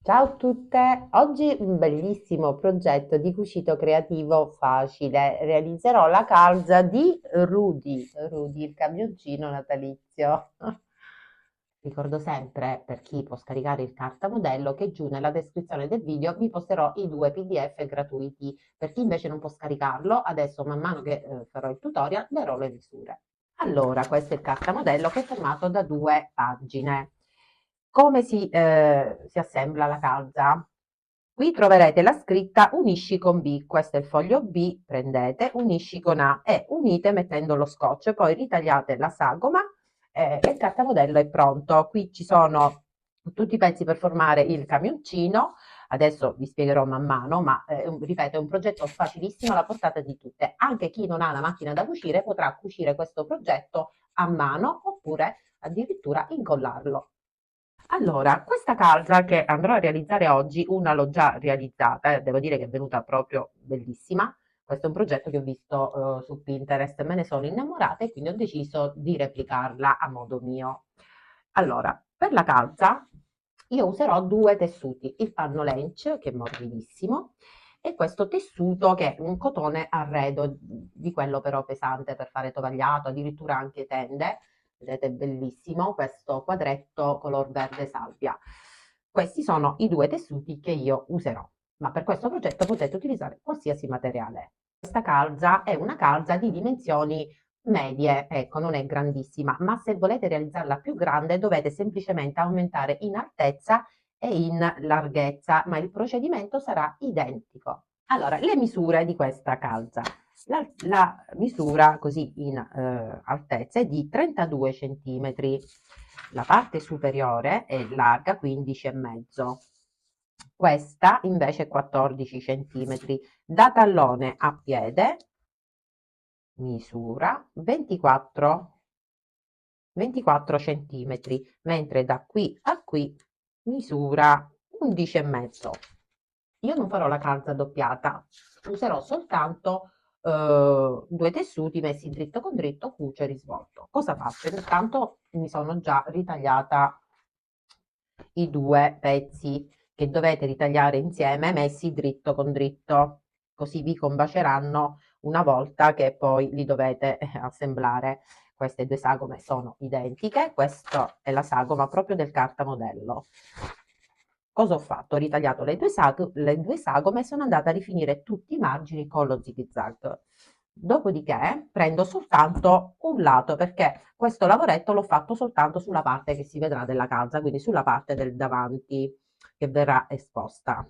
Ciao a tutte, oggi un bellissimo progetto di cucito creativo facile. Realizzerò la calza di Rudy, il camioncino natalizio. Ricordo sempre, per chi può scaricare il cartamodello, che giù nella descrizione del video vi posterò i due PDF gratuiti. Per chi invece non può scaricarlo, adesso man mano che farò il tutorial darò le misure. Allora, questo è il cartamodello che è formato da due pagine. Come si assembla la calza? Qui troverete la scritta unisci con B, questo è il foglio B, prendete, unisci con A e unite mettendo lo scotch, poi ritagliate la sagoma e il cartamodello è pronto. Qui ci sono tutti i pezzi per formare il camioncino, adesso vi spiegherò man mano, ma ripeto, è un progetto facilissimo alla portata di tutte. Anche chi non ha la macchina da cucire potrà cucire questo progetto a mano oppure addirittura incollarlo. Allora, questa calza che andrò a realizzare oggi, una l'ho già realizzata, devo dire che è venuta proprio bellissima. Questo è un progetto che ho visto su Pinterest, me ne sono innamorata e quindi ho deciso di replicarla a modo mio. Allora, per la calza io userò due tessuti, il panno lench che è morbidissimo e questo tessuto che è un cotone arredo, di quello però pesante per fare tovagliato, addirittura anche tende. Vedete, è bellissimo questo quadretto color verde salvia. Questi sono i due tessuti che io userò, ma per questo progetto potete utilizzare qualsiasi materiale. Questa calza è una calza di dimensioni medie, ecco, non è grandissima, ma se volete realizzarla più grande dovete semplicemente aumentare in altezza e in larghezza, ma il procedimento sarà identico. Allora, le misure di questa calza. La misura così in altezza è di 32 centimetri, la parte superiore è larga 15,5, questa invece è 14 centimetri, da tallone a piede misura 24 centimetri, mentre da qui a qui misura 11,5. Io non farò la calza doppiata, userò soltanto due tessuti messi dritto con dritto, cuce e risvolto. Cosa faccio? Intanto mi sono già ritagliata i due pezzi che dovete ritagliare insieme messi dritto con dritto, così vi combaceranno una volta che poi li dovete assemblare. Queste due sagome sono identiche, questa è la sagoma proprio del cartamodello. Cosa ho fatto? Ho ritagliato le due sagome e sono andata a rifinire tutti i margini con lo zig zag. Dopodiché prendo soltanto un lato perché questo lavoretto l'ho fatto soltanto sulla parte che si vedrà della calza, quindi sulla parte del davanti che verrà esposta.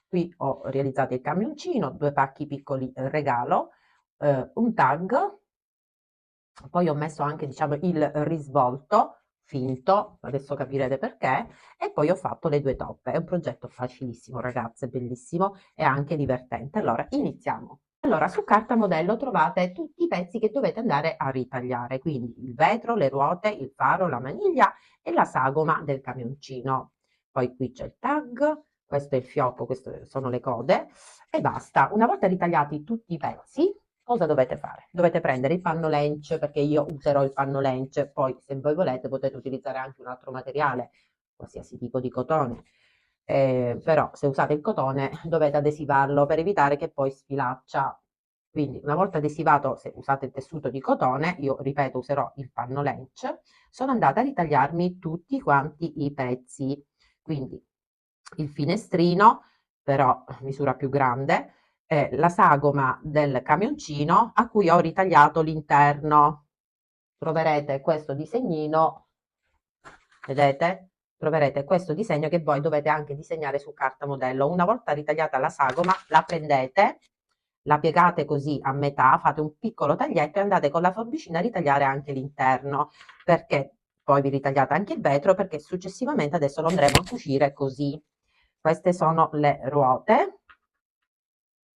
Qui ho realizzato il camioncino, due pacchi piccoli regalo, un tag, poi ho messo anche diciamo il risvolto finto, adesso capirete perché, e poi ho fatto le due toppe. È un progetto facilissimo ragazze, bellissimo e anche divertente. Allora, iniziamo. Allora, su carta modello trovate tutti i pezzi che dovete andare a ritagliare, quindi il vetro, le ruote, il faro, la maniglia e la sagoma del camioncino. Poi qui c'è il tag, questo è il fiocco, queste sono le code e basta. Una volta ritagliati tutti i pezzi, cosa dovete fare? Dovete prendere il panno lench, perché io userò il panno lench, poi se voi volete potete utilizzare anche un altro materiale, qualsiasi tipo di cotone. Però se usate il cotone dovete adesivarlo per evitare che poi sfilaccia. Quindi una volta adesivato, se usate il tessuto di cotone, io ripeto userò il panno lench, sono andata a ritagliarmi tutti quanti i pezzi. Quindi il finestrino, però misura più grande, la sagoma del camioncino a cui ho ritagliato l'interno. Troverete questo disegnino, vedete? Troverete questo disegno che voi dovete anche disegnare su carta modello. Una volta ritagliata la sagoma, la prendete, la piegate così a metà, fate un piccolo taglietto e andate con la forbicina a ritagliare anche l'interno, perché poi vi ritagliate anche il vetro, perché successivamente adesso lo andremo a cucire così. Queste sono le ruote,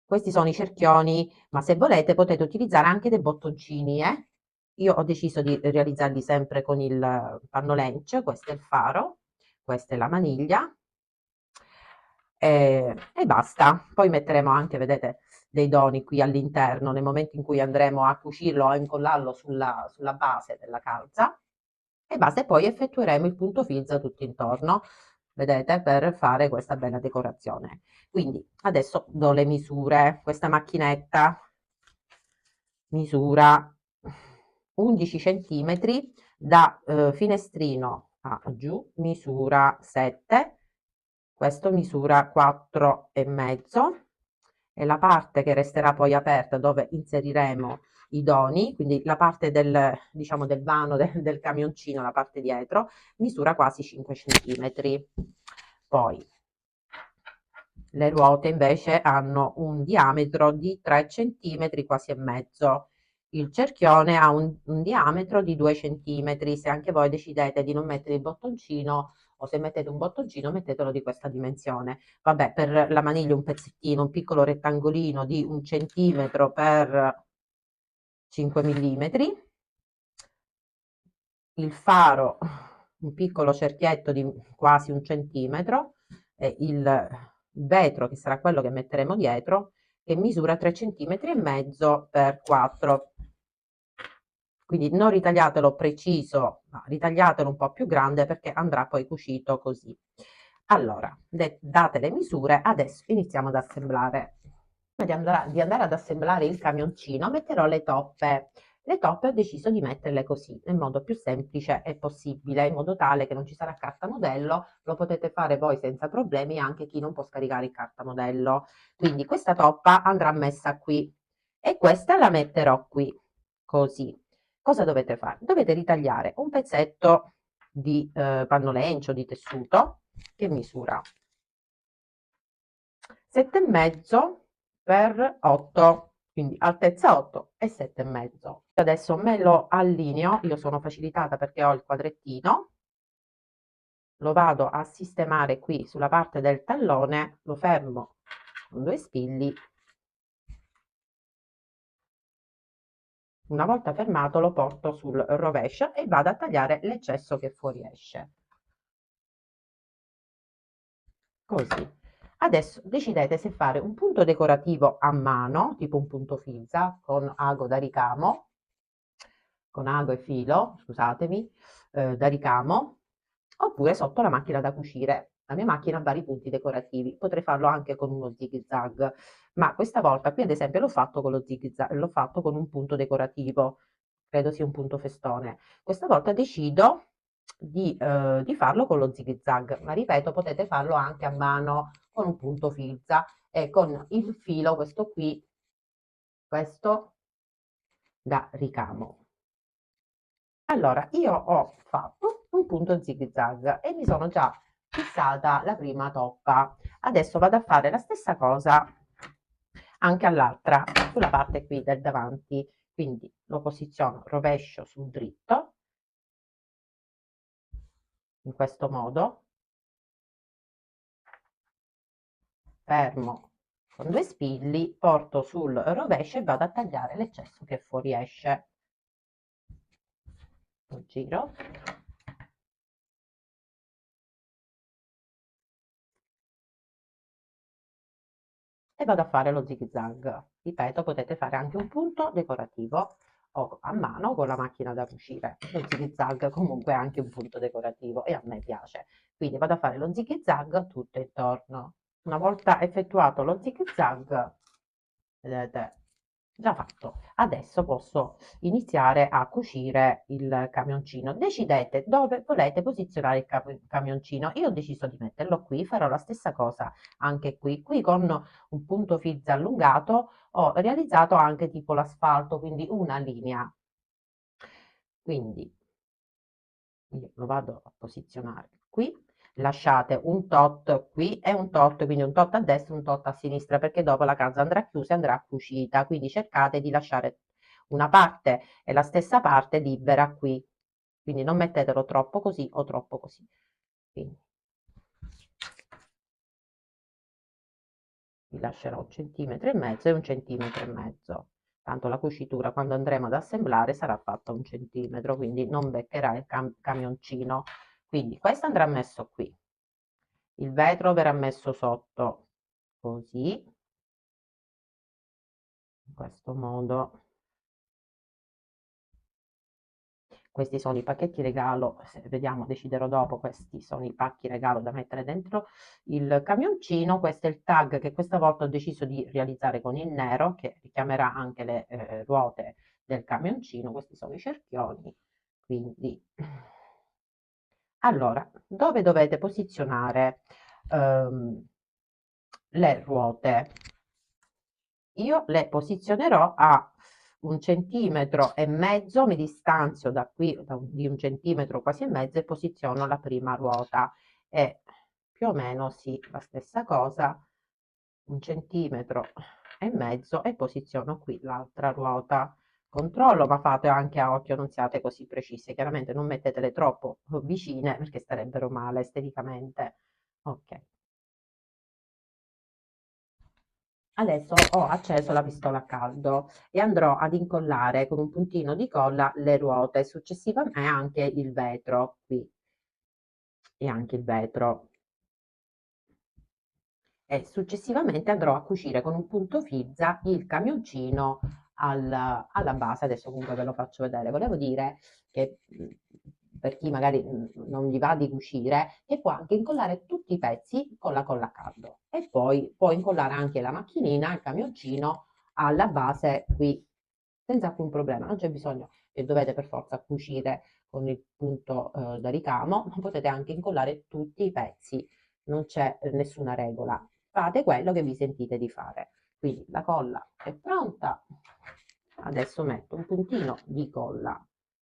questi sono i cerchioni, ma se volete potete utilizzare anche dei bottoncini, eh? Io ho deciso di realizzarli sempre con il panno lench, questo è il faro, questa è la maniglia e basta. Poi metteremo anche, vedete, dei doni qui all'interno nel momento in cui andremo a cucirlo o a incollarlo sulla base della calza e basta e poi effettueremo il punto filza tutto intorno. vedete, per fare questa bella decorazione. Quindi adesso do le misure. Questa macchinetta misura 11 centimetri da finestrino a giù, misura 7, questo misura 4 e mezzo, e la parte che resterà poi aperta dove inseriremo i doni, quindi la parte del, diciamo, del vano del camioncino, la parte dietro, misura quasi 5 centimetri. Poi le ruote invece hanno un diametro di 3 centimetri, quasi e mezzo. Il cerchione ha un diametro di 2 centimetri. Se anche voi decidete di non mettere il bottoncino, o se mettete un bottoncino, mettetelo di questa dimensione. Vabbè, per la maniglia un pezzettino, un piccolo rettangolino di 1 centimetro per 5 millimetri. Il faro, un piccolo cerchietto di quasi 1 centimetro, e il vetro, che sarà quello che metteremo dietro, che misura 3 centimetri e mezzo per 4. Quindi non ritagliatelo preciso, ma ritagliatelo un po' più grande, perché andrà poi cucito così. Allora, date le misure, adesso iniziamo ad assemblare. Di andare ad assemblare il camioncino, metterò le toppe. Le toppe ho deciso di metterle così, nel modo più semplice possibile, in modo tale che non ci sarà carta modello, lo potete fare voi senza problemi, anche chi non può scaricare il carta modello. Quindi questa toppa andrà messa qui e questa la metterò qui, così. Cosa dovete fare? Dovete ritagliare un pezzetto di pannolencio, di tessuto, che misura 7,5 per 8, quindi altezza 8 e 7,5. Adesso me lo allineo, io sono facilitata perché ho il quadrettino, lo vado a sistemare qui sulla parte del tallone, lo fermo con 2 spilli. Una volta fermato lo porto sul rovescio e vado a tagliare l'eccesso che fuoriesce. Così. Adesso decidete se fare un punto decorativo a mano, tipo un punto filza, con ago da ricamo, con ago e filo, scusatemi, da ricamo, oppure sotto la macchina da cucire. La mia macchina ha vari punti decorativi, potrei farlo anche con uno zig zag, ma questa volta qui ad esempio l'ho fatto con lo zig zag, l'ho fatto con un punto decorativo, credo sia un punto festone. Questa volta decido di farlo con lo zig zag, ma ripeto, potete farlo anche a mano con un punto filza e con il filo, questo da ricamo. Allora, io ho fatto un punto zig zag e mi sono già fissata la prima toppa. Adesso vado a fare la stessa cosa anche all'altra, sulla parte qui del davanti. Quindi lo posiziono rovescio sul dritto, in questo modo, fermo con 2 spilli, porto sul rovescio e vado a tagliare l'eccesso che fuoriesce. Lo giro e vado a fare lo zig zag. Ripeto, potete fare anche un punto decorativo o a mano con la macchina da cucire. Lo zig zag comunque è anche un punto decorativo e a me piace. Quindi vado a fare lo zig zag tutto intorno. Una volta effettuato lo zig zag, vedete, già fatto. Adesso posso iniziare a cucire il camioncino. Decidete dove volete posizionare il camioncino. Io ho deciso di metterlo qui, farò la stessa cosa anche qui. Qui con un punto fizza allungato ho realizzato anche tipo l'asfalto, quindi una linea. Quindi io lo vado a posizionare qui, lasciate un tot qui e un tot, quindi un tot a destra e un tot a sinistra, perché dopo la calza andrà chiusa e andrà cucita, quindi cercate di lasciare una parte e la stessa parte libera qui, quindi non mettetelo troppo così o troppo così. Quindi vi lascerò 1,5 cm e 1,5 cm. Tanto la cucitura quando andremo ad assemblare sarà fatta 1 centimetro, quindi non beccherà il camioncino. Quindi questo andrà messo qui, il vetro verrà messo sotto, così, in questo modo. Questi sono i pacchetti regalo, se vediamo, deciderò dopo, questi sono i pacchi regalo da mettere dentro il camioncino. Questo è il tag che questa volta ho deciso di realizzare con il nero, che richiamerà anche le ruote del camioncino. Questi sono i cerchioni, quindi allora, dove dovete posizionare ehm, le ruote? Io le posizionerò a 1,5 cm, mi distanzio da qui di 1 centimetro quasi e mezzo e posiziono la prima ruota e più o meno sì, la stessa cosa, 1,5 cm e posiziono qui l'altra ruota. Controllo, ma fate anche a occhio, non siate così precise. Chiaramente non mettetele troppo vicine perché starebbero male esteticamente. Ok. Adesso ho acceso la pistola a caldo e andrò ad incollare con un puntino di colla le ruote, successivamente anche il vetro qui e anche il vetro. E successivamente andrò a cucire con un punto fizza il camioncino alla base. Adesso comunque ve lo faccio vedere. Volevo dire che per chi magari non gli va di cucire, che può anche incollare tutti i pezzi con la colla a caldo e poi può incollare anche la macchinina, il camioncino alla base qui senza alcun problema. Non c'è bisogno che dovete per forza cucire con il punto da ricamo, ma potete anche incollare tutti i pezzi, non c'è nessuna regola. Fate quello che vi sentite di fare. Quindi la colla è pronta. Adesso metto un puntino di colla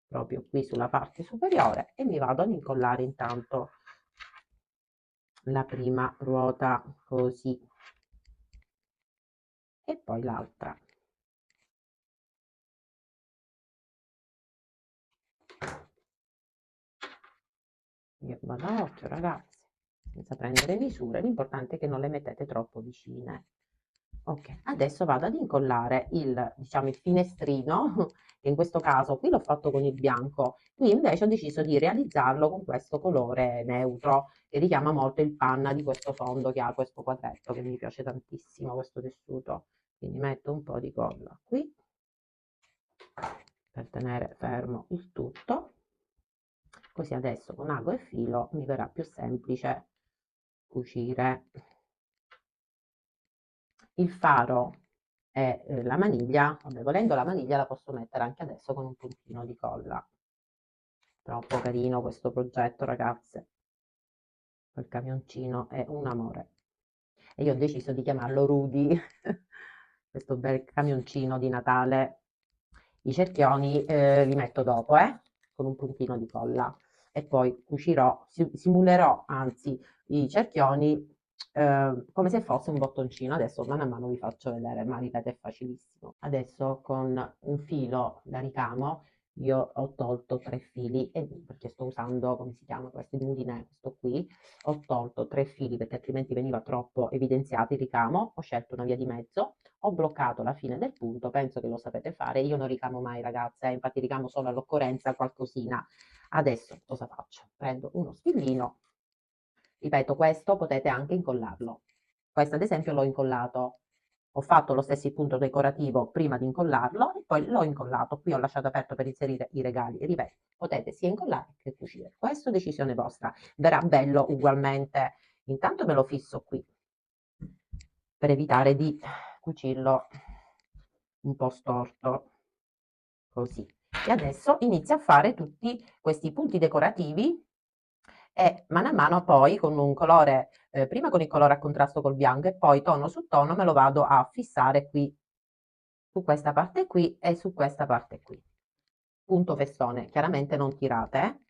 proprio qui sulla parte superiore e mi vado ad incollare intanto la prima ruota così e poi l'altra. Io vado a occhio, ragazzi, senza prendere misure, l'importante è che non le mettete troppo vicine. Ok, adesso vado ad incollare diciamo, il finestrino, che in questo caso qui l'ho fatto con il bianco, qui invece ho deciso di realizzarlo con questo colore neutro, che richiama molto il panna di questo fondo che ha questo quadretto, che mi piace tantissimo, questo tessuto. Quindi metto un po' di colla qui, per tenere fermo il tutto. Così adesso con ago e filo mi verrà più semplice cucire. Il faro e la maniglia, vabbè, volendo la maniglia la posso mettere anche adesso con un puntino di colla. Troppo carino questo progetto, ragazze. Quel camioncino è un amore. E io ho deciso di chiamarlo Rudy, questo bel camioncino di Natale. I cerchioni li metto dopo, con un puntino di colla. E poi cucirò, simulerò anzi i cerchioni come se fosse un bottoncino. Adesso mano a mano vi faccio vedere, ma ripeto è facilissimo. Adesso con un filo da ricamo io ho tolto 3 fili perché sto usando, come si chiama questo, questo qui. Ho tolto 3 fili perché altrimenti veniva troppo evidenziato il ricamo. Ho scelto una via di mezzo, ho bloccato la fine del punto, penso che lo sapete fare. Io non ricamo mai, ragazze, infatti ricamo solo all'occorrenza qualcosina. Adesso cosa faccio? Prendo uno spillino, ripeto, questo potete anche incollarlo. Questo ad esempio l'ho incollato, ho fatto lo stesso punto decorativo prima di incollarlo e poi l'ho incollato. Qui ho lasciato aperto per inserire i regali. Ripeto, potete sia incollare che cucire. Questo è decisione vostra. Verrà bello ugualmente. Intanto me lo fisso qui per evitare di cucirlo un po' storto, così. E adesso inizio a fare tutti questi punti decorativi e mano a mano poi con un colore, prima con il colore a contrasto col bianco e poi tono su tono me lo vado a fissare qui, su questa parte qui e su questa parte qui. Punto festone, chiaramente non tirate,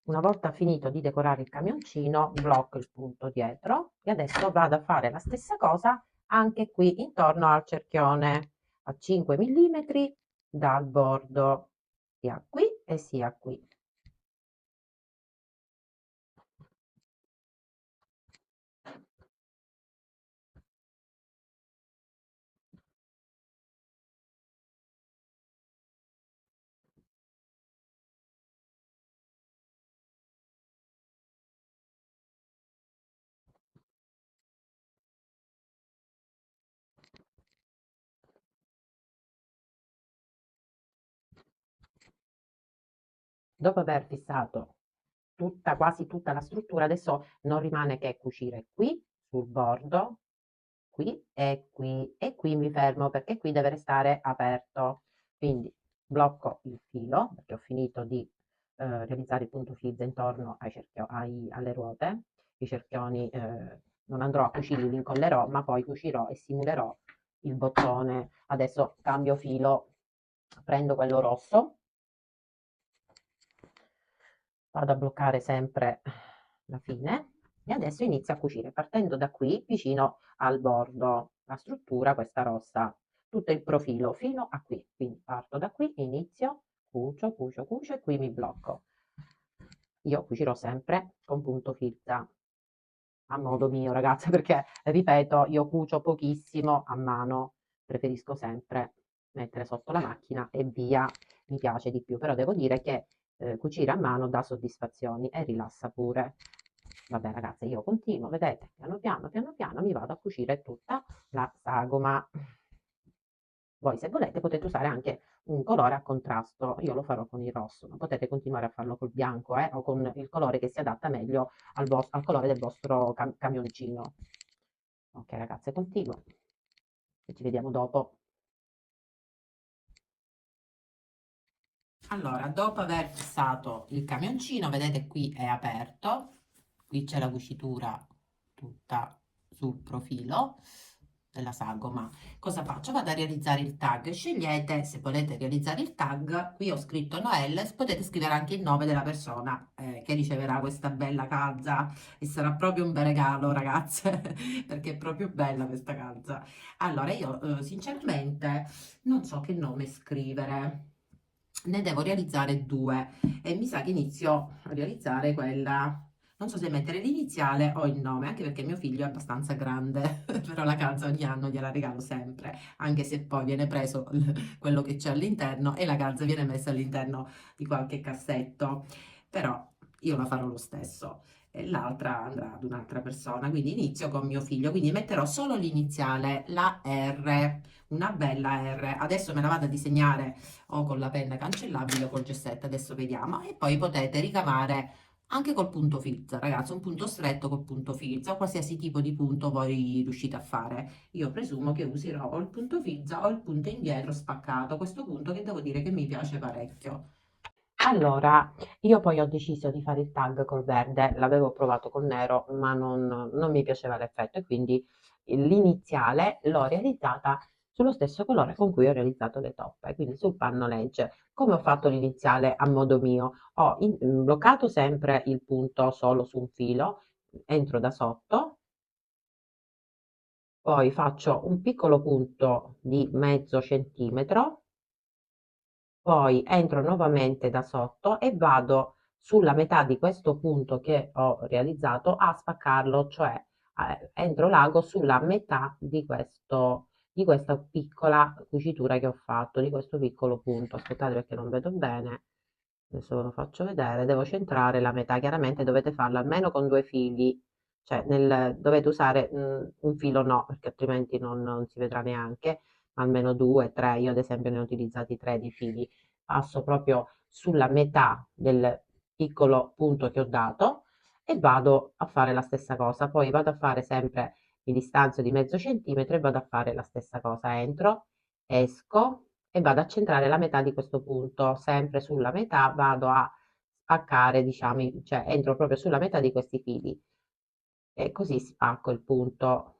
Una volta finito di decorare il camioncino, blocco il punto dietro e adesso vado a fare la stessa cosa anche qui intorno al cerchione a 5 mm dal bordo, sia qui e sia qui. Dopo aver fissato quasi tutta la struttura, adesso non rimane che cucire qui sul bordo, qui e qui mi fermo perché qui deve restare aperto. Quindi blocco il filo perché ho finito di realizzare il punto flizza intorno alle ruote. I cerchioni non andrò a cucirli, li incollerò, ma poi cucirò e simulerò il bottone. Adesso cambio filo, prendo quello rosso, vado a bloccare sempre la fine e adesso inizio a cucire partendo da qui vicino al bordo, la struttura questa rossa, tutto il profilo fino a qui, quindi parto da qui, inizio, cucio e qui mi blocco. Io cucirò sempre con punto filza a modo mio ragazze perché ripeto io cucio pochissimo a mano, preferisco sempre mettere sotto la macchina e via, mi piace di più, però devo dire che cucire a mano dà soddisfazioni e rilassa pure. Vabbè ragazze, io continuo, vedete, piano piano mi vado a cucire tutta la sagoma. Voi se volete potete usare anche un colore a contrasto, io lo farò con il rosso, ma potete continuare a farlo col bianco o con il colore che si adatta meglio al colore del vostro camioncino. Ok ragazze, continuo e ci vediamo dopo. Allora, dopo aver fissato il camioncino, vedete qui è aperto, qui c'è la cucitura tutta sul profilo della sagoma. Cosa faccio? Vado a realizzare il tag. Scegliete se volete realizzare il tag. Qui ho scritto Noelle, potete scrivere anche il nome della persona che riceverà questa bella calza e sarà proprio un bel regalo, ragazze, perché è proprio bella questa calza. Allora, io sinceramente non so che nome scrivere. Ne devo realizzare due e mi sa che inizio a realizzare quella. Non so se mettere l'iniziale o il nome, anche perché mio figlio è abbastanza grande, però la calza ogni anno gliela regalo sempre, anche se poi viene preso quello che c'è all'interno e la calza viene messa all'interno di qualche cassetto, però io la farò lo stesso. E l'altra andrà ad un'altra persona, quindi inizio con mio figlio, quindi metterò solo l'iniziale, la R, una bella R. Adesso me la vado a disegnare o con la penna cancellabile o col gessetto, adesso vediamo, e poi potete ricamare anche col punto filza, ragazzi, un punto stretto col punto filza o qualsiasi tipo di punto voi riuscite a fare. Io presumo che userò o il punto filza o il punto indietro spaccato, questo punto che devo dire che mi piace parecchio. Allora, io poi ho deciso di fare il tag col verde, l'avevo provato col nero, ma non mi piaceva l'effetto e quindi l'iniziale l'ho realizzata sullo stesso colore con cui ho realizzato le toppe, quindi sul panno legge. Come ho fatto l'iniziale a modo mio? Ho bloccato sempre il punto solo su un filo, entro da sotto, poi faccio un piccolo punto di mezzo centimetro, poi entro nuovamente da sotto e vado sulla metà di questo punto che ho realizzato a spaccarlo, cioè entro l'ago sulla metà di questa piccola cucitura che ho fatto, di questo piccolo punto. Aspettate perché non vedo bene. Adesso ve lo faccio vedere, devo centrare la metà, chiaramente dovete farlo almeno con due fili, cioè dovete usare un filo no, perché altrimenti non si vedrà neanche, ma almeno due, tre, io ad esempio ne ho utilizzati tre di fili, passo proprio sulla metà del piccolo punto che ho dato e vado a fare la stessa cosa, poi vado a fare sempre, mi distanzio di mezzo centimetro e vado a fare la stessa cosa, entro, esco e vado a centrare la metà di questo punto, sempre sulla metà vado a spaccare, diciamo, cioè entro proprio sulla metà di questi fili e così spacco il punto.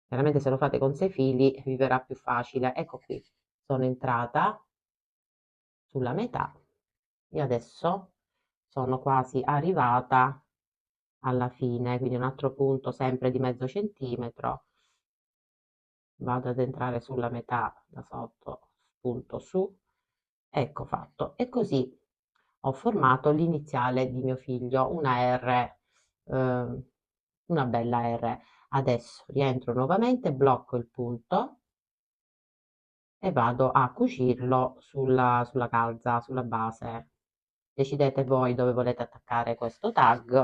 Chiaramente se lo fate con 6 fili vi verrà più facile. Ecco qui, sono entrata sulla metà e adesso sono quasi arrivata alla fine, quindi un altro punto sempre di mezzo centimetro, vado ad entrare sulla metà da sotto, spunto su, ecco fatto. E così ho formato l'iniziale di mio figlio, una R, una bella R. Adesso rientro nuovamente, blocco il punto e vado a cucirlo sulla calza, sulla base. Decidete voi dove volete attaccare questo tag.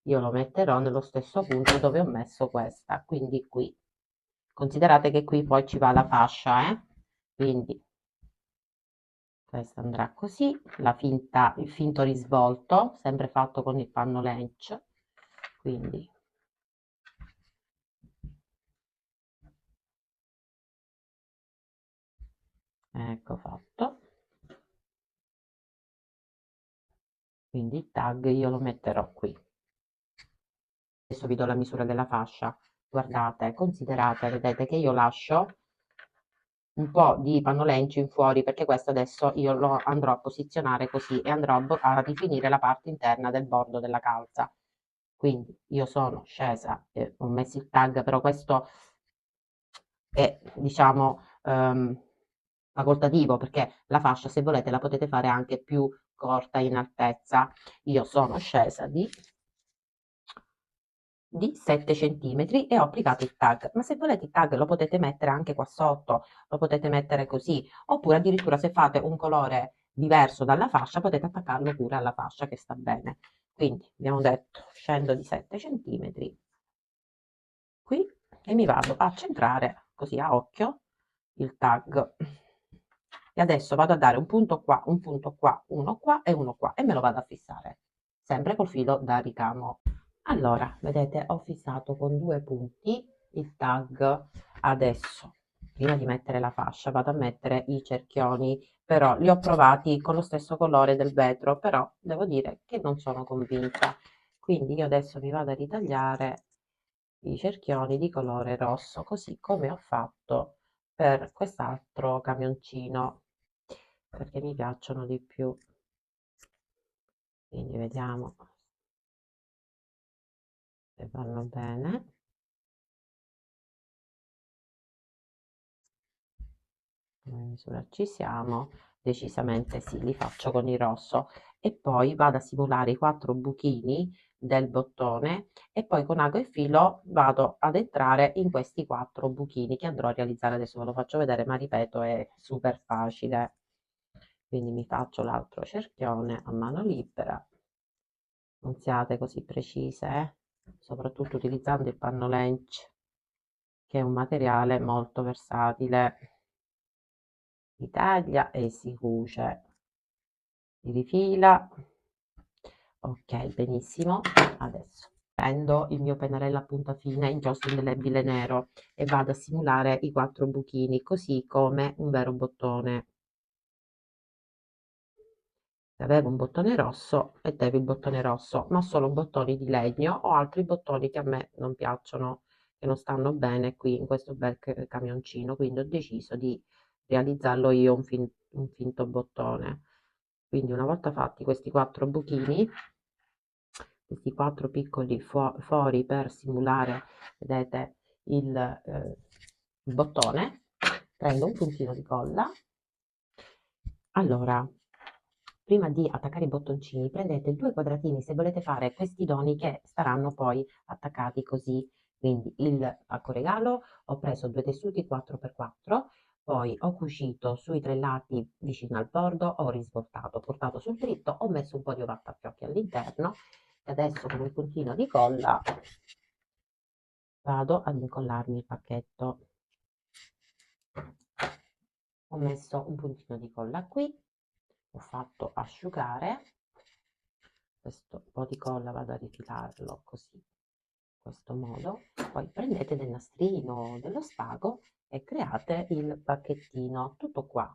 Io lo metterò nello stesso punto dove ho messo questa, quindi qui. Considerate che qui poi ci va la fascia, quindi questa andrà così, il finto risvolto, sempre fatto con il panno lench, quindi ecco fatto. Quindi il tag io lo metterò qui. Adesso vi do la misura della fascia. Guardate, considerate, vedete che io lascio un po' di pannolencio in fuori perché questo adesso io lo andrò a posizionare così e andrò a rifinire la parte interna del bordo della calza. Quindi io sono scesa e ho messo il tag, però questo è diciamo facoltativo perché la fascia se volete la potete fare anche più corta in altezza. Io sono scesa di 7 centimetri e ho applicato il tag, ma se volete il tag lo potete mettere anche qua sotto, lo potete mettere così, oppure addirittura se fate un colore diverso dalla fascia potete attaccarlo pure alla fascia che sta bene. Quindi abbiamo detto scendo di 7 centimetri qui e mi vado a centrare così a occhio il tag e adesso vado a dare un punto qua, un punto qua e uno qua e me lo vado a fissare sempre col filo da ricamo. Allora, vedete, ho fissato con 2 punti il tag. Adesso, prima di mettere la fascia, vado a mettere i cerchioni, però li ho provati con lo stesso colore del vetro, però devo dire che non sono convinta. Quindi io adesso mi vado a ritagliare i cerchioni di colore rosso, così come ho fatto per quest'altro camioncino, perché mi piacciono di più. Quindi vediamo se vanno bene. Misura ci siamo, decisamente sì, li faccio con il rosso e poi vado a simulare i 4 buchini del bottone e poi con ago e filo vado ad entrare in questi 4 buchini che andrò a realizzare adesso ve lo faccio vedere ma ripeto è super facile quindi mi faccio l'altro cerchione a mano libera non siate così precise soprattutto utilizzando il panno lench che è un materiale molto versatile si taglia e si cuce, si rifila. Ok, benissimo. Adesso prendo il mio pennarello a punta fine, inchiostro indelebile nero e vado a simulare i 4 buchini, così come un vero bottone. Se avevo un bottone rosso, mettevo il bottone rosso, ma solo bottoni di legno o altri bottoni che a me non piacciono, che non stanno bene qui in questo bel camioncino, quindi ho deciso di realizzarlo io un finto bottone. Quindi una volta fatti questi 4 buchini, questi 4 piccoli fori per simulare, vedete, il bottone, prendo un puntino di colla. Allora, prima di attaccare i bottoncini, prendete 2 quadratini se volete fare questi doni che saranno poi attaccati così. Quindi il pacco regalo, ho preso 2 tessuti 4x4, poi ho cucito sui 3 lati vicino al bordo, ho risvoltato, portato sul dritto, ho messo un po' di ovatta a fiocchi all'interno e adesso con il puntino di colla vado ad incollarmi il pacchetto. Ho messo un puntino di colla qui, ho fatto asciugare questo po' di colla, vado a rifilarlo così, in questo modo. Poi prendete del nastrino, dello spago e create il pacchettino, tutto qua.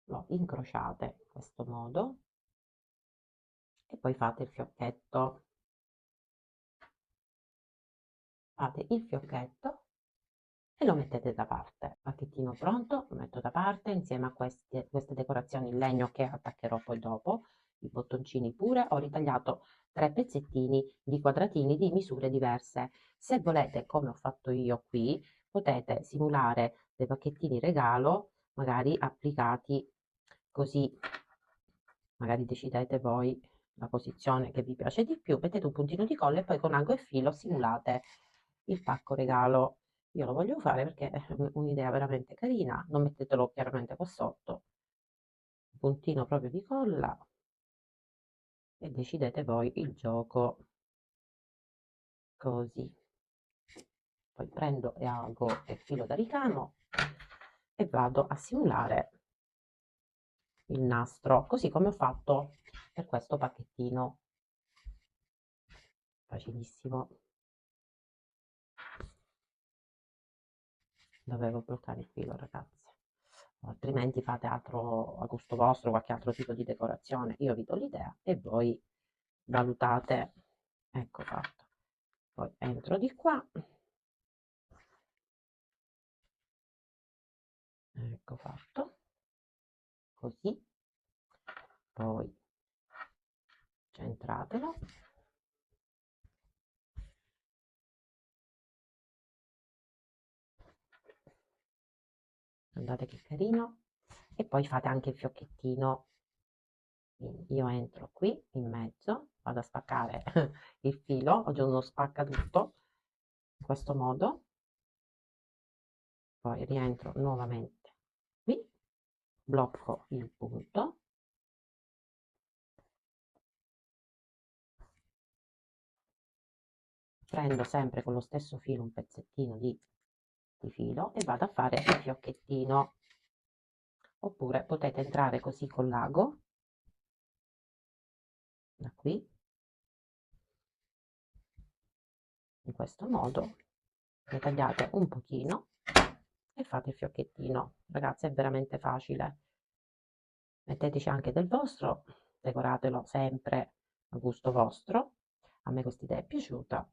Lo incrociate in questo modo e poi fate il fiocchetto. Fate il fiocchetto e lo mettete da parte. Pacchettino pronto, lo metto da parte insieme a queste decorazioni in legno che attaccherò poi dopo. i bottoncini pure, ho ritagliato 3 pezzettini di quadratini di misure diverse. Se volete, come ho fatto io qui, potete simulare dei pacchettini regalo, magari applicati così, magari decidete voi la posizione che vi piace di più, mettete un puntino di colla e poi con ago e filo simulate il pacco regalo. Io lo voglio fare perché è un'idea veramente carina, non mettetelo chiaramente qua sotto, un puntino proprio di colla e decidete voi il gioco così. Poi prendo e ago e filo da ricamo e vado a simulare il nastro, così come ho fatto per questo pacchettino. Facilissimo. Dovevo bloccare il filo, ragazzi, altrimenti fate altro a gusto vostro, qualche altro tipo di decorazione. Io vi do l'idea e voi valutate. Ecco fatto. Poi entro di qua, ecco fatto, così, poi centratelo, guardate che carino, e poi fate anche il fiocchettino. Quindi io entro qui in mezzo, vado a staccare il filo, oggi uno spacca tutto, in questo modo, poi rientro nuovamente qui, blocco il punto, prendo sempre con lo stesso filo un pezzettino di filo e vado a fare il fiocchettino, oppure potete entrare così con l'ago, da qui, in questo modo, ne tagliate un pochino e fate il fiocchettino. Ragazzi, è veramente facile. Metteteci anche del vostro, decoratelo sempre a gusto vostro. A me questa idea è piaciuta.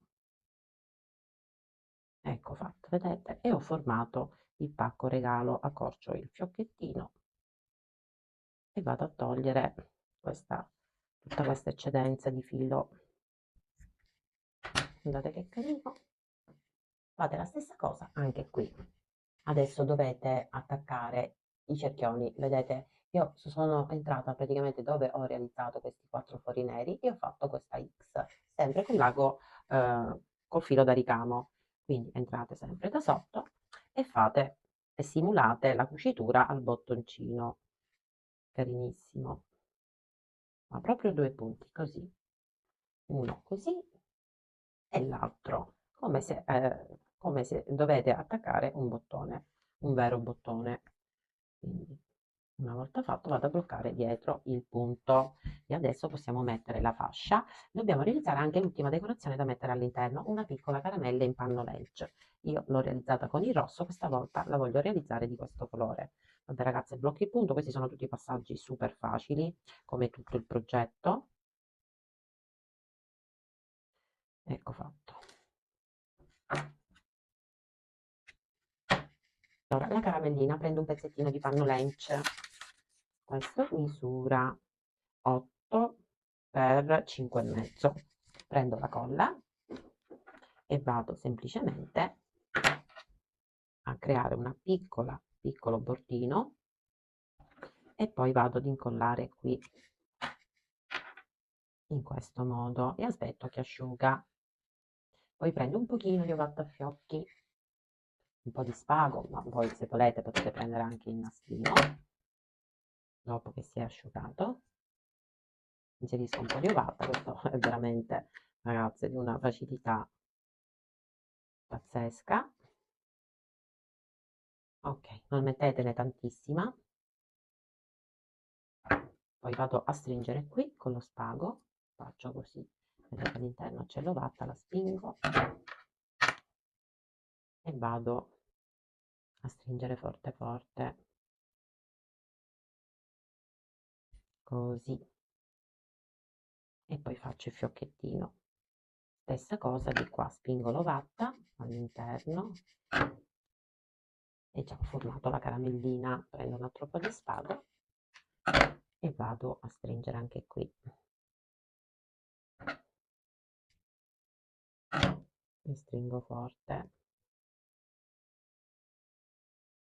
Ecco fatto, vedete? E ho formato il pacco regalo, accorcio il fiocchettino e vado a togliere tutta questa eccedenza di filo. Guardate che carino. Fate la stessa cosa anche qui. Adesso dovete attaccare i cerchioni, vedete? Io sono entrata praticamente dove ho realizzato questi 4 fori neri e ho fatto questa X, sempre con l'ago col filo da ricamo. Quindi entrate sempre da sotto e fate e simulate la cucitura al bottoncino. Carinissimo. Ma proprio 2 punti così, uno così e l'altro, come se dovete attaccare un bottone, un vero bottone. Quindi una volta fatto vado a bloccare dietro il punto e adesso possiamo mettere la fascia. Dobbiamo realizzare anche l'ultima decorazione da mettere all'interno, una piccola caramella in panno legge. Io l'ho realizzata con il rosso, questa volta la voglio realizzare di questo colore. Vabbè ragazze, blocchi il punto, questi sono tutti passaggi super facili, come tutto il progetto. Ecco fatto. Allora, la caramellina prendo un pezzettino di panno lench, questo misura 8 per 5,5. Prendo la colla e vado semplicemente a creare una piccolo bordino e poi vado ad incollare qui in questo modo e aspetto che asciuga. Poi prendo un pochino di ovattafiocchi, un po' di spago, ma voi se volete potete prendere anche il nastino dopo che si è asciugato. Inserisco un po' di ovatta, questo è veramente, ragazze, di una facilità pazzesca. Ok, non mettetene tantissima. Poi vado a stringere qui con lo spago, faccio così, vedete all'interno c'è l'ovatta, la spingo e vado a stringere forte forte, così, e poi faccio il fiocchettino. Stessa cosa di qua, spingo l'ovatta all'interno e già ho formato la caramellina, prendo un altro po' di spago e vado a stringere anche qui. E stringo forte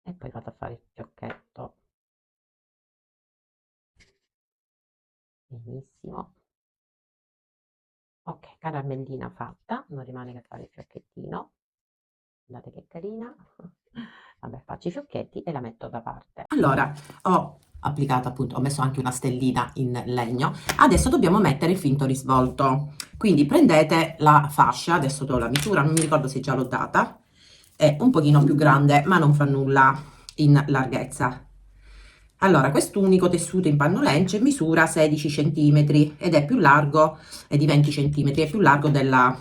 e poi vado a fare il fiocchetto. Benissimo. Ok, caramellina fatta, non rimane che fare il fiocchettino. Guardate che carina. Vabbè, faccio i fiocchetti e la metto da parte. Allora, ho applicato appunto, ho messo anche una stellina in legno. Adesso dobbiamo mettere il finto risvolto. Quindi prendete la fascia, adesso do la misura, non mi ricordo se già l'ho data, è un pochino più grande, ma non fa nulla in larghezza. Allora, quest'unico tessuto in pannolence misura 16 centimetri ed è più largo, è di 20 centimetri, è più largo della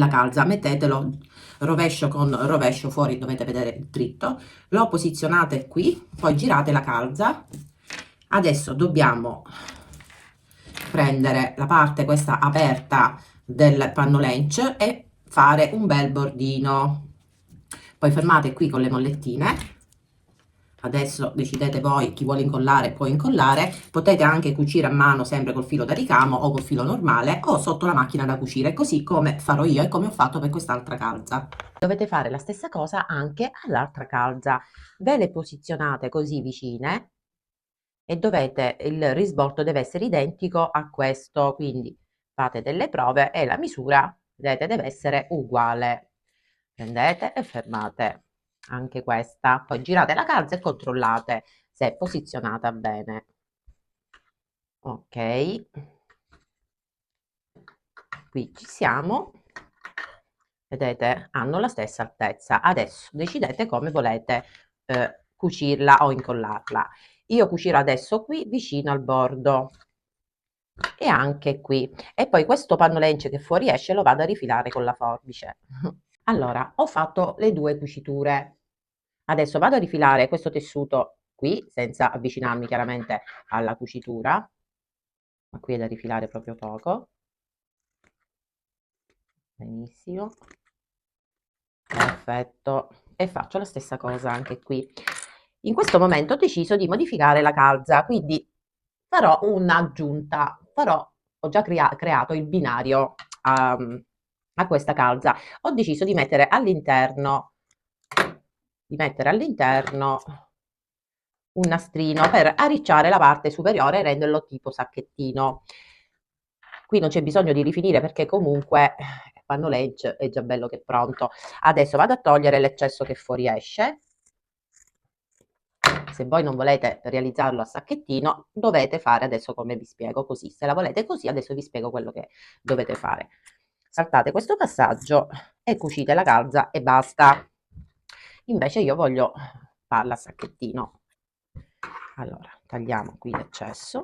calza. Mettetelo rovescio con rovescio fuori, dovete vedere dritto, lo posizionate qui, poi girate la calza. Adesso dobbiamo prendere la parte questa aperta del pannolence e fare un bel bordino. Poi fermate qui con le mollettine. Adesso decidete voi, chi vuole incollare può incollare, potete anche cucire a mano sempre col filo da ricamo o col filo normale o sotto la macchina da cucire, così come farò io e come ho fatto per quest'altra calza. Dovete fare la stessa cosa anche all'altra calza, ve le posizionate così vicine e il risvolto deve essere identico a questo, quindi fate delle prove e la misura, vedete, deve essere uguale. Prendete e fermate anche questa, poi girate la calza e controllate se è posizionata bene. Ok, qui ci siamo. Vedete, hanno la stessa altezza. Adesso decidete come volete cucirla o incollarla. Io cucirò adesso qui vicino al bordo e anche qui. E poi questo pannolence che fuoriesce lo vado a rifilare con la forbice. Allora, ho fatto le due cuciture. Adesso vado a rifilare questo tessuto qui, senza avvicinarmi chiaramente alla cucitura, ma qui è da rifilare proprio poco. Benissimo. Perfetto. E faccio la stessa cosa anche qui. In questo momento ho deciso di modificare la calza, quindi farò un'aggiunta, ho già creato il binario a questa calza. Ho deciso di mettere all'interno un nastrino per arricciare la parte superiore e renderlo tipo sacchettino. Qui non c'è bisogno di rifinire perché comunque il pannolence è già bello che è pronto. Adesso vado a togliere l'eccesso che fuoriesce. Se voi non volete realizzarlo a sacchettino, dovete fare adesso come vi spiego così. Se la volete così, adesso vi spiego quello che dovete fare. Saltate questo passaggio e cucite la calza e basta. Invece io voglio farla a sacchettino. Allora, tagliamo qui l'eccesso.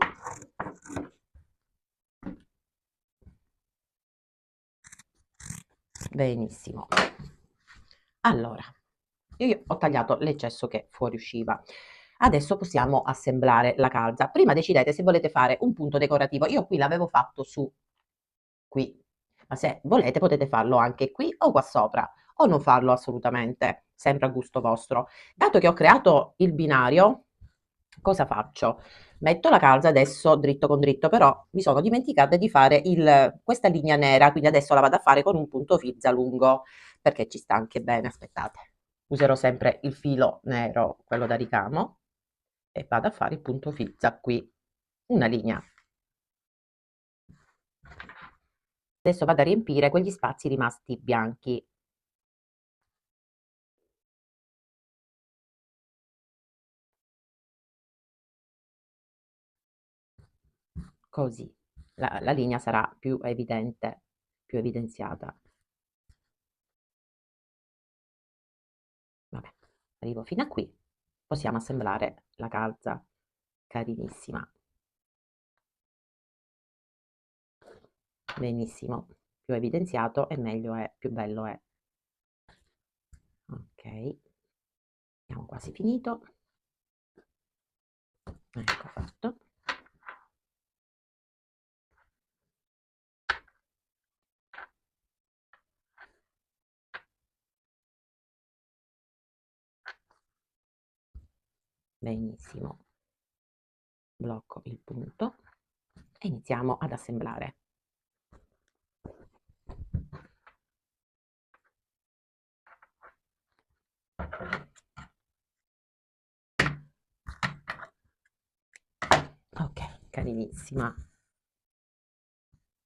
Benissimo. Allora, io ho tagliato l'eccesso che fuoriusciva. Adesso possiamo assemblare la calza. Prima decidete se volete fare un punto decorativo. Io qui l'avevo fatto su qui, ma se volete potete farlo anche qui o qua sopra, o non farlo assolutamente, sempre a gusto vostro. Dato che ho creato il binario, cosa faccio? Metto la calza adesso dritto con dritto, però mi sono dimenticata di fare questa linea nera, quindi adesso la vado a fare con un punto fizza lungo, perché ci sta anche bene, aspettate. Userò sempre il filo nero, quello da ricamo, e vado a fare il punto fizza qui, una linea. Adesso vado a riempire quegli spazi rimasti bianchi. Così la linea sarà più evidente, più evidenziata. Vabbè, arrivo fino a qui. Possiamo assemblare la calza, carinissima. Benissimo, più evidenziato e meglio è, più bello è. Ok, abbiamo quasi finito. Ecco fatto. Benissimo. blocco il punto e iniziamo ad assemblare. Ok, carinissima.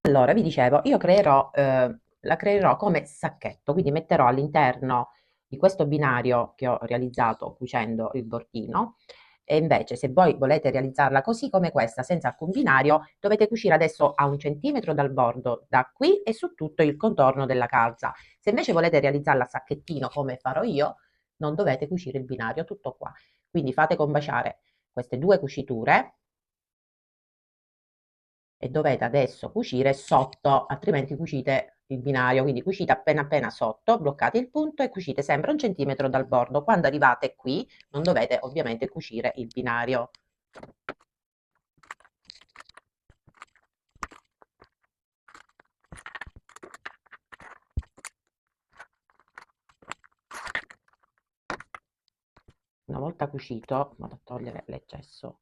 Allora, vi dicevo, io creerò, la creerò come sacchetto, quindi metterò all'interno di questo binario che ho realizzato cucendo il bordino. E invece, se voi volete realizzarla così come questa, senza alcun binario, dovete cucire adesso a 1 centimetro dal bordo, da qui e su tutto il contorno della calza. Se invece volete realizzarla a sacchettino come farò io, non dovete cucire il binario, tutto qua. Quindi fate combaciare queste due cuciture e dovete adesso cucire sotto, altrimenti cucite il binario, quindi cucite appena appena sotto, bloccate il punto e cucite sempre 1 centimetro dal bordo. Quando arrivate qui non dovete ovviamente cucire il binario. Una volta cucito, vado a togliere l'eccesso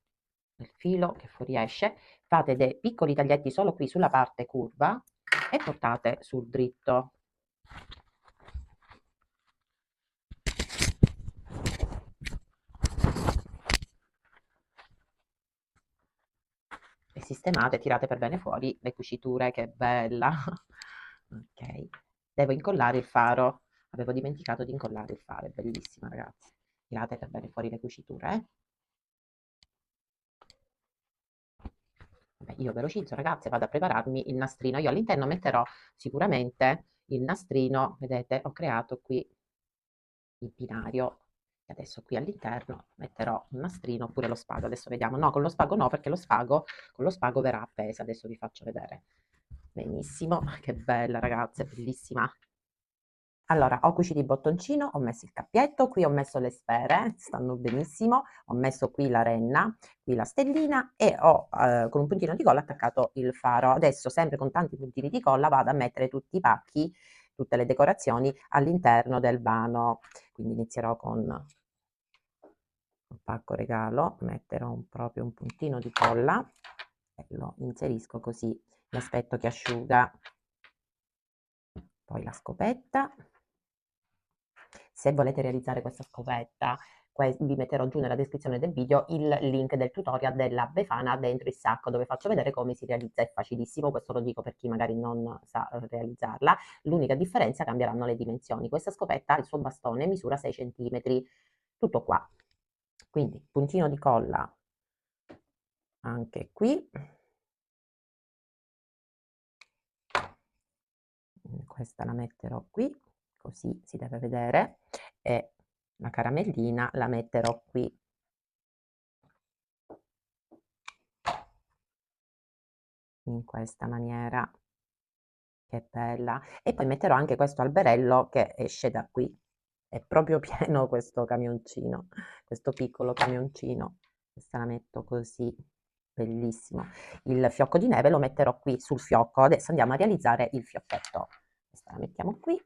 del filo che fuoriesce, fate dei piccoli taglietti solo qui sulla parte curva e portate sul dritto. E sistemate, tirate per bene fuori le cuciture, che bella. Ok, devo incollare il faro, avevo dimenticato di incollare il faro, è bellissima ragazzi. Tirate per bene fuori le cuciture, eh. Beh, io velocizzo ragazze, vado a prepararmi il nastrino. Io all'interno metterò sicuramente il nastrino, vedete, ho creato qui il binario e adesso qui all'interno metterò un nastrino oppure lo spago. Adesso vediamo, no, con lo spago no, perché lo spago, con lo spago verrà appesa, adesso vi faccio vedere. Benissimo, che bella ragazze, bellissima. Allora, ho cucito il bottoncino, ho messo il cappietto, qui ho messo le sfere, stanno benissimo, ho messo qui la renna, qui la stellina e ho con un puntino di colla attaccato il faro. Adesso, sempre con tanti puntini di colla, vado a mettere tutti i pacchi, tutte le decorazioni all'interno del vano. Quindi inizierò con il pacco regalo, metterò proprio un puntino di colla e lo inserisco così, mi aspetto che asciuga. Poi la scopetta. Se volete realizzare questa scopetta, vi metterò giù nella descrizione del video il link del tutorial della Befana dentro il sacco, dove faccio vedere come si realizza, è facilissimo, questo lo dico per chi magari non sa realizzarla. L'unica differenza, cambieranno le dimensioni. Questa scopetta, il suo bastone misura 6 centimetri, tutto qua. Quindi puntino di colla anche qui. Questa la metterò qui, così si deve vedere, e la caramellina la metterò qui. In questa maniera, che bella. E poi metterò anche questo alberello che esce da qui, è proprio pieno questo camioncino, questo piccolo camioncino. Questa la metto così, bellissimo. Il fiocco di neve lo metterò qui sul fiocco. Adesso andiamo a realizzare il fiocchetto. Questa la mettiamo qui.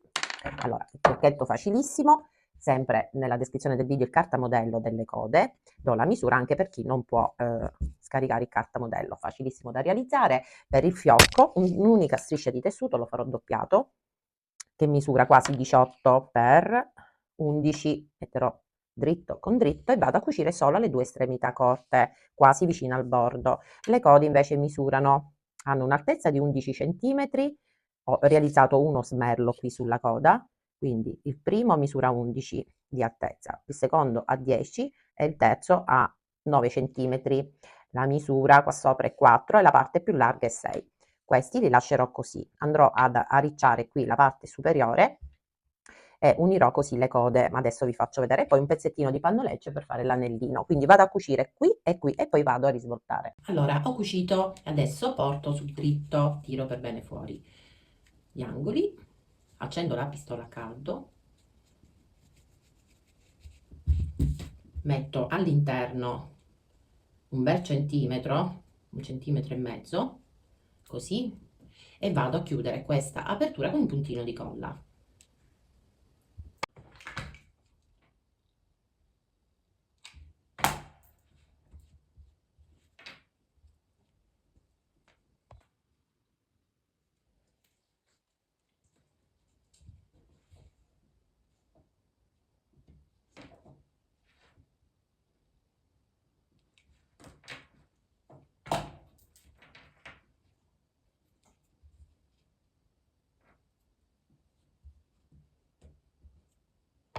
Allora, il fiocchetto facilissimo, sempre nella descrizione del video il cartamodello delle code, do la misura anche per chi non può scaricare il cartamodello, facilissimo da realizzare. Per il fiocco un'unica striscia di tessuto, lo farò doppiato, che misura quasi 18 per 11, metterò dritto con dritto e vado a cucire solo le due estremità corte, quasi vicino al bordo. Le code invece misurano, hanno un'altezza di 11 centimetri, ho realizzato uno smerlo qui sulla coda, quindi il primo misura 11 di altezza, il secondo a 10 e il terzo a 9 centimetri. La misura qua sopra è 4 e la parte più larga è 6. Questi li lascerò così. Andrò ad arricciare qui la parte superiore e unirò così le code, ma adesso vi faccio vedere. Poi un pezzettino di pannolecce per fare l'anellino. Quindi vado a cucire qui e poi vado a risvoltare. Allora, ho cucito, adesso porto sul dritto, tiro per bene fuori gli angoli, accendo la pistola a caldo, metto all'interno un bel centimetro, 1,5 cm, così, e vado a chiudere questa apertura con un puntino di colla.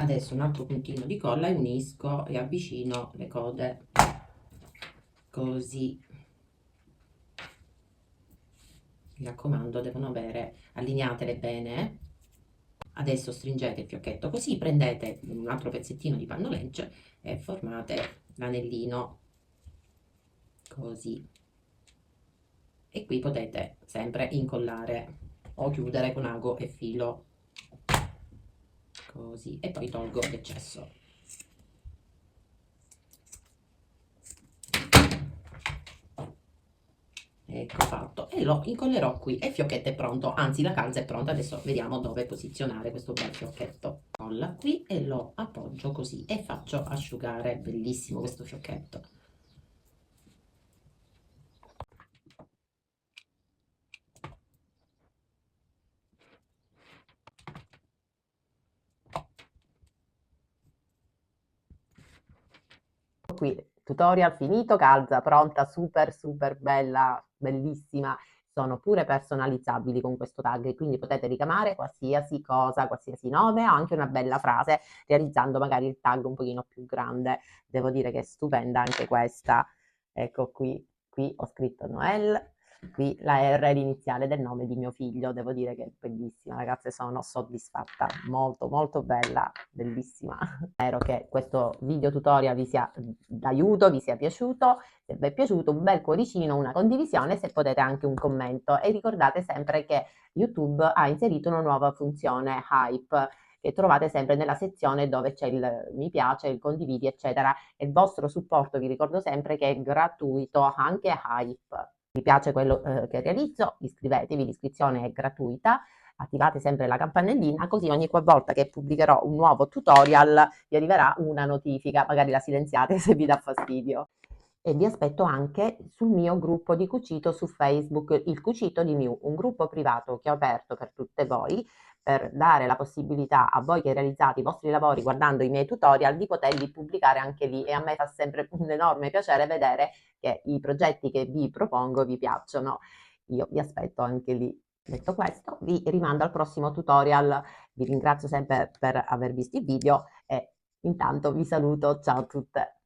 Adesso un altro puntino di colla e unisco e avvicino le code così. Mi raccomando, devono avere, allineatele bene. Adesso stringete il fiocchetto così, prendete un altro pezzettino di pannolegge e formate l'anellino così. E qui potete sempre incollare o chiudere con ago e filo così, e poi tolgo l'eccesso. Ecco fatto, e lo incollerò qui e il fiocchetto è pronto, anzi la calza è pronta. Adesso vediamo dove posizionare questo bel fiocchetto. Colla qui e lo appoggio così e faccio asciugare. Bellissimo questo fiocchetto. Qui tutorial finito, calza pronta, super super bella, bellissima. Sono pure personalizzabili con questo tag, quindi potete ricamare qualsiasi cosa, qualsiasi nome o anche una bella frase, realizzando magari il tag un pochino più grande. Devo dire che è stupenda anche questa. Ecco qui ho scritto Noel, qui la R è l'iniziale del nome di mio figlio. Devo dire che è bellissima, ragazze, sono soddisfatta, molto molto bella, bellissima. Spero che questo video tutorial vi sia d'aiuto, vi sia piaciuto. Se vi è piaciuto, un bel cuoricino, una condivisione, se potete anche un commento, e ricordate sempre che YouTube ha inserito una nuova funzione Hype che trovate sempre nella sezione dove c'è il mi piace, il condividi, eccetera, e il vostro supporto, vi ricordo sempre che è gratuito, anche Hype. Vi piace quello che realizzo? Iscrivetevi, l'iscrizione è gratuita, attivate sempre la campanellina, così ogni qualvolta che pubblicherò un nuovo tutorial vi arriverà una notifica, magari la silenziate se vi dà fastidio. E vi aspetto anche sul mio gruppo di cucito su Facebook, il Cucito di Miu, un gruppo privato che ho aperto per tutte voi, per dare la possibilità a voi che realizzate i vostri lavori guardando i miei tutorial di poterli pubblicare anche lì, e a me fa sempre un enorme piacere vedere che i progetti che vi propongo vi piacciono. Io vi aspetto anche lì. Detto questo, vi rimando al prossimo tutorial. Vi ringrazio sempre per aver visto il video e intanto vi saluto. Ciao a tutte.